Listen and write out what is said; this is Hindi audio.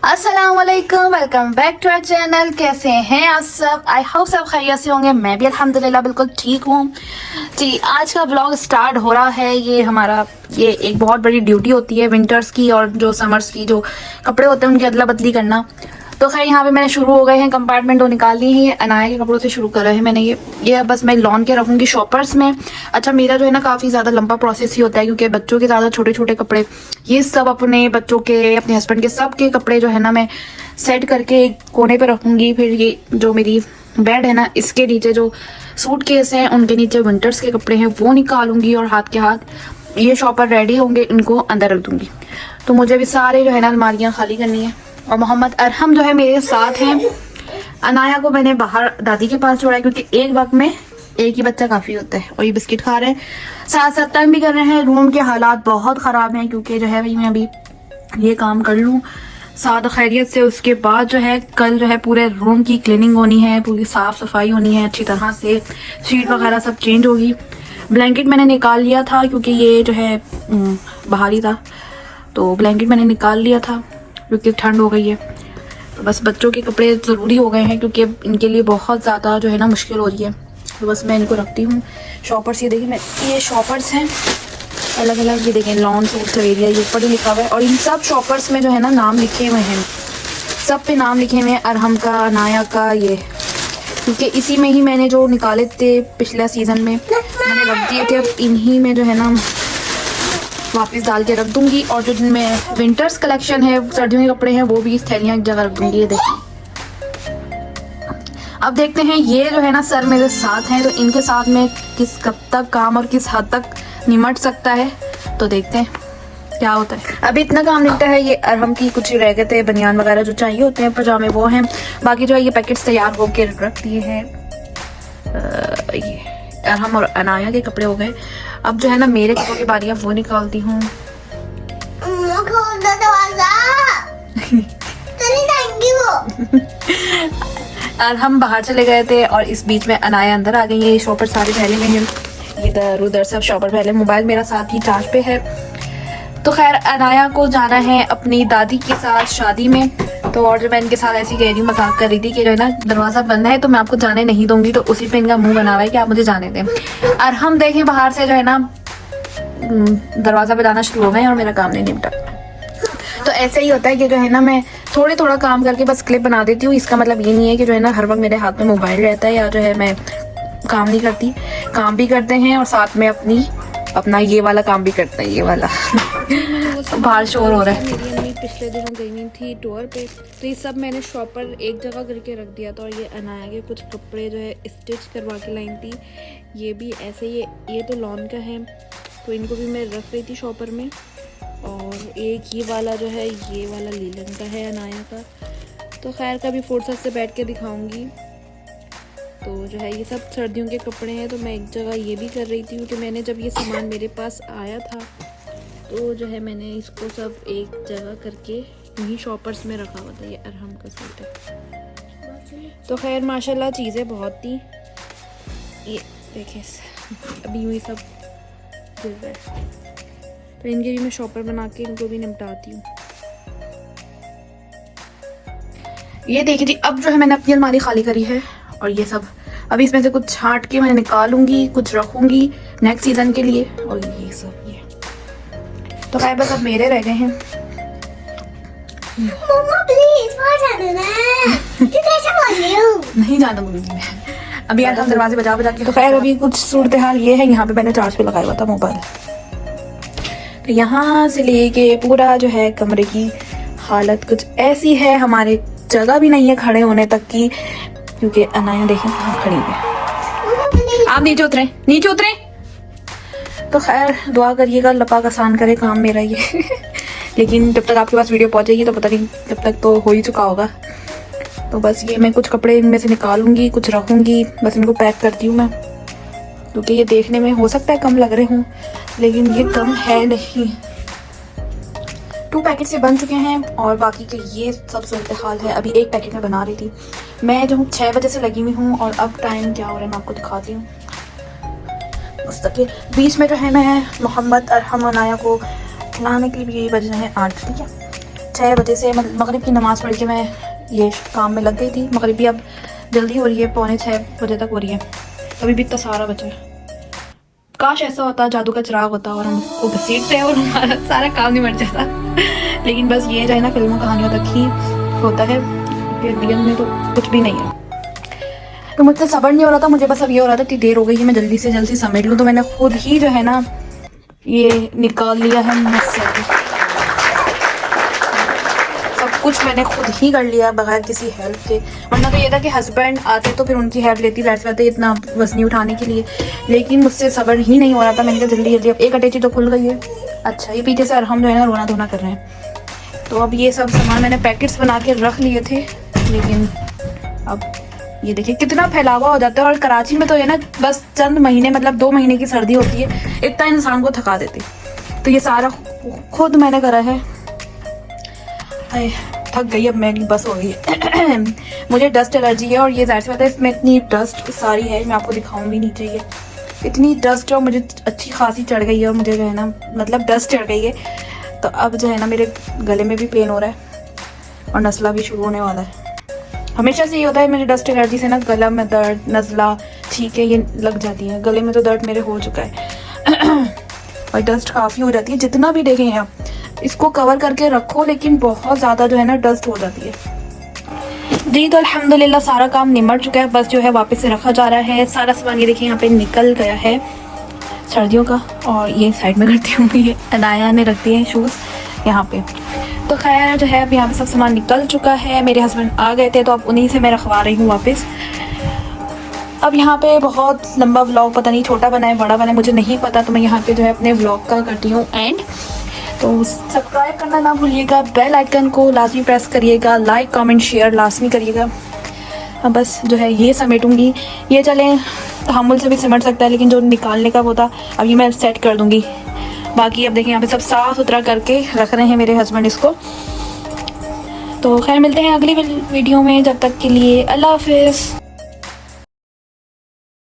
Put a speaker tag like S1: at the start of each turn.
S1: अस्सलामुअलैकुम, welcome back to our channel. कैसे हैं आप सब? आई होप सब खैरियत से होंगे। मैं भी अल्हम्दुलिल्लाह बिल्कुल ठीक हूँ जी। आज का व्लॉग स्टार्ट हो रहा है। ये एक बहुत बड़ी ड्यूटी होती है विंटर्स की और जो समर्स की जो कपड़े होते हैं उनकी अदला बदली करना। तो खैर यहाँ पे मैंने शुरू हो गए हैं, कंपार्टमेंट तो निकाल ली है। अनाया के कपड़ों से शुरू कर रहे हैं मैंने। ये बस मैं लॉन के रखूंगी शॉपर्स में। अच्छा, मेरा जो है ना काफ़ी ज़्यादा लंबा प्रोसेस ही होता है क्योंकि बच्चों के ज़्यादा छोटे छोटे कपड़े, ये सब अपने बच्चों के, अपने हस्बैंड के, सब के कपड़े जो है ना मैं सेट करके एक कोने पे रखूंगी। फिर ये जो मेरी बेड है ना, इसके नीचे जो सूट केस हैं उनके नीचे विंटर्स के कपड़े हैं वो निकालूंगी और हाथ के हाथ ये शॉपर रेडी होंगे, इनको अंदर रख दूंगी। तो मुझे भी सारे जो है ना अलमारियाँ खाली करनी है। और मोहम्मद अरहम जो है मेरे साथ हैं। अनाया को मैंने बाहर दादी के पास छोड़ा है क्योंकि एक वक्त में एक ही बच्चा काफ़ी होता है। और ये बिस्किट खा रहे हैं, साथ साथ तंग भी कर रहे हैं। रूम के हालात बहुत ख़राब हैं क्योंकि जो है भाई मैं अभी ये काम कर लूँ साथ खैरियत से, उसके बाद जो है कल जो है पूरे रूम की क्लीनिंग होनी है, पूरी साफ़ सफाई होनी है अच्छी तरह से। शीट वगैरह सब चेंज होगी। ब्लैंकेट मैंने निकाल लिया था क्योंकि ये जो है बाहर ही था, तो ब्लैंकेट मैंने निकाल लिया था क्योंकि ठंड हो गई है। तो बस बच्चों के कपड़े ज़रूरी हो गए हैं क्योंकि इनके लिए बहुत ज़्यादा जो है ना मुश्किल हो रही है। तो बस मैं इनको रखती हूँ। शॉपर्स ये देखिए, मैं ये शॉपर्स हैं अलग अलग, ये देखें लॉन सूट एरिया, ये ऊपर लिखा हुआ है। और इन सब शॉपर्स में जो है ना नाम लिखे हुए हैं, सब पे नाम लिखे हुए हैं, अरहम का, अनाया का, ये क्योंकि इसी में ही मैंने जो निकाले थे पिछले सीज़न में मैंने रख दिए थे। अब इन्हीं में जो है ना वापस डाल के रख दूंगी। और जो जिनमें विंटर्स कलेक्शन है, सर्दियों के कपड़े हैं, वो भी इस थैलियाँ एक जगह रख दूंगी। ये देखिए, अब देखते हैं ये जो है ना सर मेरे साथ हैं, तो इनके साथ में किस कब तक काम और किस हद तक निमट सकता है, तो देखते हैं क्या होता है। अभी इतना काम निपटा है। ये अरहम की कुछ रह गए थे बनियान वगैरह जो चाहिए होते हैं, पजामे, वो हैं। बाकी जो है ये पैकेट्स तैयार होकर रख दिए हैं। ये अरहम और अनाया के कपड़े हो गए। अब जो है ना मेरे कपड़ों की बारी है, वो निकालती हूँ। और हम बाहर चले गए थे और इस बीच में अनाया अंदर आ गई है। ये शॉपर सारे फैले हुए हैं, इधर उधर सब शॉपर फैले। मोबाइल मेरा साथ ही चार्ज पे है। तो खैर अनाया को जाना है अपनी दादी के साथ शादी में। तो और जो मैं इनके साथ ऐसी कह रही हूँ, मजाक कर रही थी कि जो है ना दरवाज़ा बंद है तो मैं आपको जाने नहीं दूंगी, तो उसी पे इनका मुंह बना हुआ है कि आप मुझे जाने दें। और हम देखें बाहर से जो है ना दरवाज़ा बजाना शुरू हो गए और मेरा काम नहीं निपटा। तो ऐसे ही होता है कि जो है ना मैं थोड़ा काम करके बस क्लिप बना देती हूँ। इसका मतलब ये नहीं है कि जो है ना हर वक्त मेरे हाथ में मोबाइल रहता है या जो है मैं काम नहीं करती। काम भी करते हैं और साथ में अपना ये वाला काम भी करते हैं, ये वाला। बाहर शोर हो रहा है। मेरी अम्मी पिछले दिनों गई हुई थी टूर पे, तो ये सब मैंने शॉपर एक जगह करके रख दिया था। और ये अनाया के कुछ कपड़े जो है स्टिच करवा के लाई थी, ये भी ऐसे। ये तो लॉन का है, तो इनको भी मैं रख रही थी शॉपर में। और एक ये वाला जो है, ये वाला लीलन का है अनाया का। तो खैर कभी फुर्सत से बैठ के दिखाऊंगी। तो जो है ये सब सर्दियों के कपड़े हैं, तो मैं एक जगह ये भी कर रही थी क्योंकि मैंने जब ये सामान मेरे पास आया था तो जो है मैंने इसको सब एक जगह करके यहीं शॉपर्स में रखा हुआ था। ये अरहम का सूट है। तो खैर माशाल्लाह चीज़ें बहुत थी। ये देखें अभी यूँ ही सब गिर रहा है, तो इनके भी मैं शॉपर बना के इनको भी निपटाती हूँ। ये देखिए जी, अब जो है मैंने अपनी अलमारी खाली करी है और ये सब अभी इसमें से कुछ छांट के मैं निकालूंगी, कुछ रखूंगी नेक्स्ट सीजन के लिए। और ये सब ये तो खैर बस अब मेरे रह गए हैं। मम्मा प्लीज बाहर जाना है। कैसे बोल रही हूं? नहीं जाना दूंगी मैं अभी। आज हम दरवाजे बजा के। तो खैर अभी कुछ सूरत हाल ये है, यहाँ पे मैंने चार्ज पे लगाया हुआ था मोबाइल। तो यहाँ से लेके पूरा जो है कमरे की हालत कुछ ऐसी है, हमारे जगह भी नहीं है खड़े होने तक की क्योंकि अनाया देखें कहाँ खड़ी है। आप नीचे उतरे। तो खैर दुआ करिएगा, अल्लाह पाक आसान करे काम मेरा ये। लेकिन जब तक आपके पास वीडियो पहुंचेगी तो पता नहीं जब तक तो हो ही चुका होगा। तो बस ये मैं कुछ कपड़े इनमें से निकालूंगी, कुछ रखूंगी, बस इनको पैक करती हूँ मैं क्योंकि ये देखने में हो सकता है कम लग रहे हों लेकिन ये कम है नहीं। 2 पैकेट से बन चुके हैं और बाकी के ये सब सूरत हाल है। अभी एक पैकेट में बना रही थी मैं, जो 6 बजे से लगी हुई हूँ और अब टाइम क्या हो रहा है मैं आपको दिखाती हूँ। उस तक के बीच में जो है मैं मोहम्मद अरहम अनाया को खिलाने के लिए भी यही बज रहे हैं 8, ठीक है। 6 बजे से मगरिब की नमाज़ पढ़ के मैं ये काम में लग गई थी। मगरिब भी अब जल्दी हो रही है, 5:45 बजे तक हो रही है, अभी भी इतना सारा बचा है। काश ऐसा होता, जादू का चिराग होता और हम उसको घसीटते और हमारा सारा काम नहीं मर जाता। लेकिन बस ये जो है ना, फिल्मों कहानियों तक ही होता है, रियल में तो कुछ भी नहीं है। तो मुझसे सब्र नहीं हो रहा था, मुझे बस अब ये हो रहा था कि देर हो गई है, मैं जल्दी से जल्दी समेट लूँ। तो मैंने खुद ही जो है ना ये निकाल लिया है मुझसे, सब कुछ मैंने खुद ही कर लिया बगैर किसी हेल्प के। वरना तो ये था कि हस्बैंड आते तो फिर उनकी हेल्प लेती, लैट्स बात है इतना वजनी उठाने के लिए, लेकिन मुझसे सब्र ही नहीं हो रहा था। मैंने कहा जल्दी जल्दी, अब एक अटैची तो खुल गई है। अच्छा, ये पीछे से हम जो है ना रोना धोना कर रहे हैं। तो अब ये सब सामान मैंने पैकेट्स बना के रख लिए थे, लेकिन अब ये देखिए कितना फैलावा हो जाता है। और कराची में तो है ना बस चंद महीने, मतलब 2 महीने की सर्दी होती है, इतना इंसान को थका देती। तो ये सारा खुद मैंने करा है। थक गई अब मैं, बस हो गई है। मुझे डस्ट एलर्जी है और ये ज़ाहिर सी बात है इसमें इतनी डस्ट सारी है, मैं आपको दिखाऊं भी नहीं चाहिए, इतनी डस्ट है और मुझे अच्छी खासी चढ़ गई है और मुझे जो है ना मतलब डस्ट चढ़ गई है। तो अब जो है ना मेरे गले में भी पेन हो रहा है और नज़ला भी शुरू होने वाला है। हमेशा से ये होता है मेरे डस्ट एलर्जी से ना, गला में दर्द, नज़ला, छींकें ये लग जाती हैं। गले में तो दर्द मेरे हो चुका है और डस्ट काफ़ी हो जाती है। जितना भी देखें आप इसको कवर करके रखो, लेकिन बहुत ज़्यादा जो है ना डस्ट हो जाती है। जी तो अल्हम्दुलिल्लाह सारा काम निमट चुका है, बस जो है वापस से रखा जा रहा है। सारा सामान ये देखिए यहाँ पे निकल गया है सर्दियों का। और ये साइड में करती हूँ, ये अनाया ने रख दिए हैं शूज़ यहाँ पे। तो खैर जो है अब यहाँ पे सब सामान निकल चुका है। मेरे हस्बैंड आ गए थे तो अब उन्हीं से मैं रखवा रही हूँ वापस। अब यहाँ पे बहुत लंबा व्लॉग, पता नहीं छोटा बना है बड़ा बना है मुझे नहीं पता, तो मैं यहाँ पे जो है अपने व्लॉग का करती हूँ एंड। तो सब्सक्राइब करना ना भूलिएगा, बेल आइकन को लाजमी प्रेस करिएगा, लाइक कमेंट शेयर लाजमी करिएगा। अब बस जो है ये समेटूंगी, ये चलें तहम्मुल से भी सिमट सकता है, लेकिन जो निकालने का वो था अब ये मैं सेट कर दूँगी। बाकी अब देखिए यहाँ पे सब साफ़ सुथरा करके रख रहे हैं मेरे हस्बैंड इसको। तो खैर मिलते हैं अगली वीडियो में, जब तक के लिए अल्लाह हाफिज़।